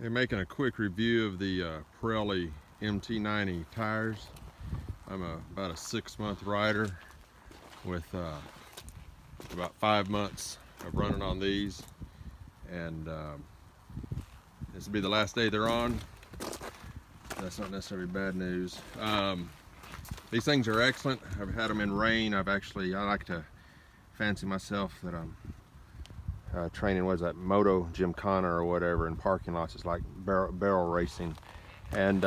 Okay, making a quick review of the Pirelli MT90 tires. I'm about a 6-month rider with about 5 months of running on these, and this will be the last day they're on. That's not necessarily bad news. These things are excellent. I've had them in rain. I like to fancy myself that I'm training, what is that, moto gymkhana or whatever, in parking lots. It's like barrel racing. And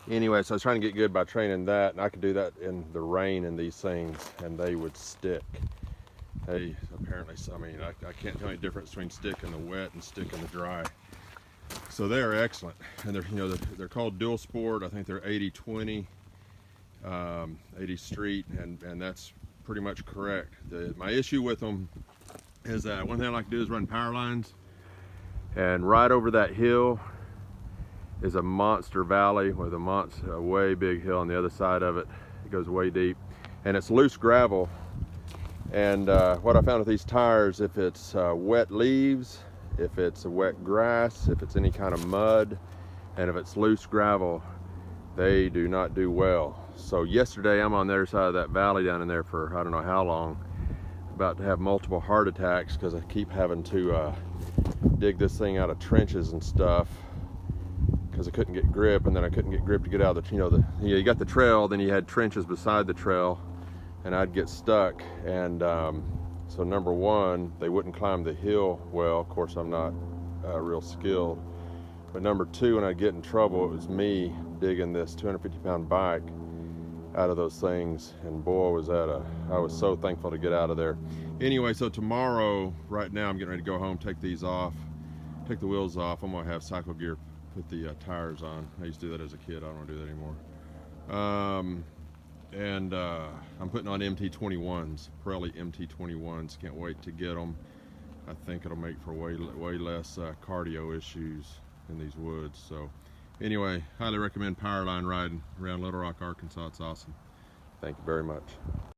anyway, so I was trying to get good by training that, and I could do that in the rain in these things, and they would stick. They apparently, I mean, I can't tell any difference between stick in the wet and stick in the dry. So they are excellent, and they're called dual sport. I think they're 80/20, 80 street, and that's pretty much correct. My issue with them is that one thing I like to do is run power lines, and right over that hill is a monster valley with a way big hill on the other side of it. It goes way deep, and it's loose gravel. And what I found with these tires, if it's wet leaves, if it's wet grass, if it's any kind of mud, and if it's loose gravel, they do not do well. So yesterday I'm on the other side of that valley down in there for I don't know how long, about to have multiple heart attacks because I keep having to dig this thing out of trenches and stuff because I couldn't get grip, and then I couldn't get grip to get out of the, you got the trail, then you had trenches beside the trail, and I'd get stuck. And so number one, they wouldn't climb the hill well. Of course, I'm not real skilled. But number two, when I get in trouble, it was me digging this 250-pound bike out of those things, and boy, I was so thankful to get out of there. Anyway, so tomorrow, right now, I'm getting ready to go home, take these off, take the wheels off. I'm gonna have cycle gear put the tires on. I used to do that as a kid. I don't want to do that anymore. I'm putting on MT21s, Pirelli MT21s. Can't wait to get them. I think it'll make for way less cardio issues in these woods. So anyway, highly recommend power line riding around Little Rock, Arkansas. It's awesome. Thank you very much.